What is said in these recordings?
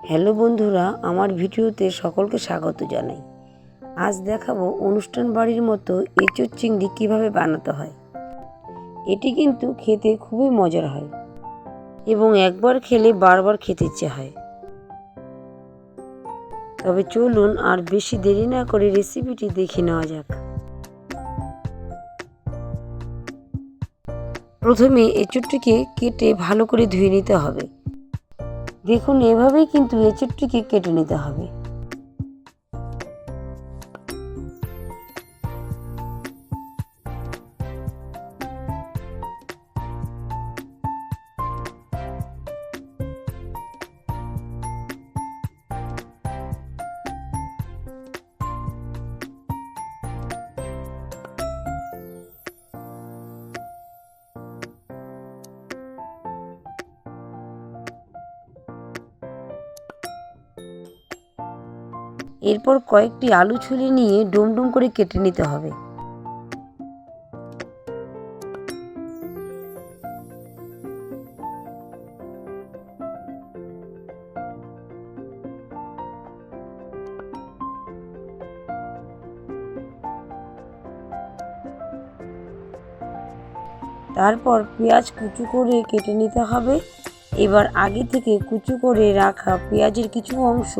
Hello বন্ধুরা, আমার ভিডিওতে সকলকে স্বাগত জানাই। আজ দেখাবো অনুষ্ঠান বাড়ির মতো এঁচোড় চিংড়ি কীভাবে বানাতে হয়। এটি কিন্তু খেতে খুবই মজার হয় এবং একবার খেলে বারবার খেতে ইচ্ছে হয়। তবে চলুন আর বেশি দেরি না করে রেসিপিটি দেখে নেওয়া যাক। প্রথমে এঁচোড়টিকে কেটে ভালো করে ধুয়ে নিতে হবে। দেখুন, এভাবেই কিন্তু এঁচোড়টিকে কেটে নিতে হবে। এরপর কয়েকটি আলু ছুলে নিয়ে ডুম ডুম করে কেটে নিতে হবে। তারপর পেঁয়াজ কুচি করে কেটে নিতে হবে। এবার আগে থেকে কুচি করে রাখা পেঁয়াজের কিছু অংশ,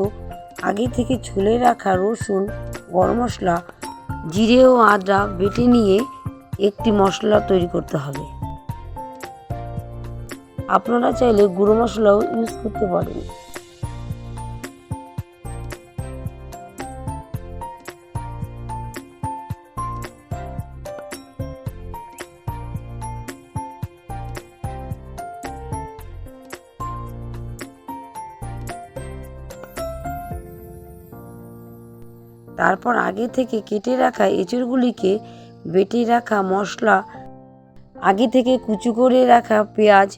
আগে থেকে ছুলে রাখা রসুন, গরম মশলা, জিরে ও আদা বেটে নিয়ে একটি মশলা তৈরি করতে হবে। আপনারা চাইলে গুঁড়ো মশলাও ইউজ করতে পারেন। তারপর আগে থেকে কেটে রাখা এঁচোড়গুলিকে বেটে রাখা মশলা, আগে থেকে কুচি করে রাখা পেঁয়াজ,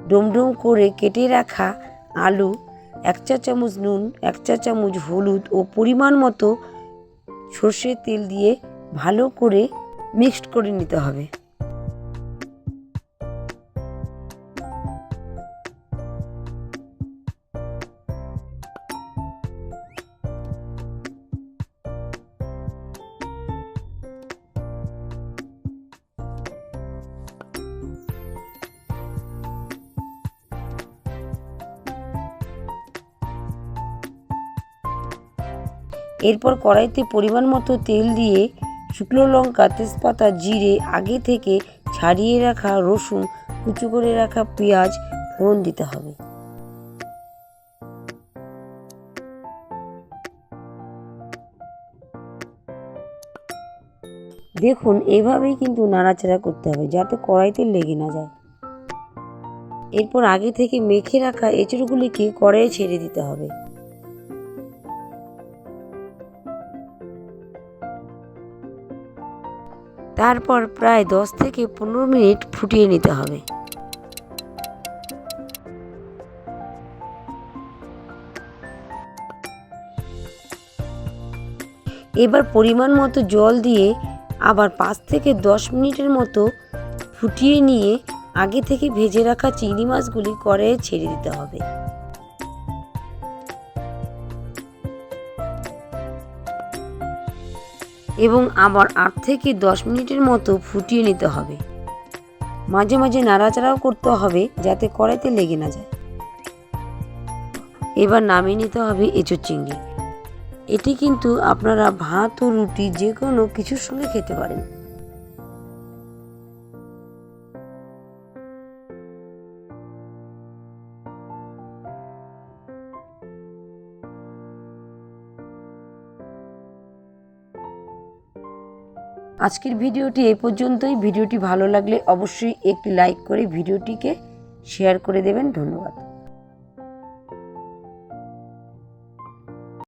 ডুমডুম করে কেটে রাখা আলু, 1 চা চামচ নুন, 1 চা চামচ হলুদ ও পরিমাণ মতো সর্ষের তেল দিয়ে ভালো করে মিক্সড করে নিতে হবে। এরপর কড়াইতে পরিমাণ মতো তেল দিয়ে শুকনো লঙ্কা, তেজপাতা, জিরে, আগে থেকে ছাড়িয়ে রাখা রসুন, কুচি করে রাখা পেঁয়াজ ফোড়ন দিতে হবে। দেখুন, এইভাবেই কিন্তু নাড়াচাড়া করতে হবে যাতে কড়াইতে লেগে না যায়। এরপর আগে থেকে মেখে রাখা এঁচোড়গুলিকে কড়াইয়ে ছেড়ে দিতে হবে। তারপর প্রায় 10 থেকে 15 মিনিট ফুটিয়ে নিতে হবে। এবার পরিমাণ মতো জল দিয়ে আবার 5 থেকে 10 মিনিটের মতো ফুটিয়ে নিয়ে আগে থেকে ভেজে রাখা চিংড়ি মাছগুলি কড়াইয়ে ছেড়ে দিতে হবে। এবং আবার 8 থেকে 10 মিনিটের মতো ফুটিয়ে নিতে হবে। মাঝে মাঝে নাড়াচাড়াও করতে হবে যাতে কড়াইতে লেগে না যায়। এবার নামিয়ে নিতে হবে এঁচোড় চিংড়ি। এটি কিন্তু আপনারা ভাত ও রুটি যে কোনো কিছুর সঙ্গে খেতে পারেন। আজকের ভিডিওটি এই পর্যন্তই। ভিডিওটি ভালো লাগলে অবশ্যই একটি লাইক করে ভিডিওটিকে শেয়ার করে দেবেন। ধন্যবাদ।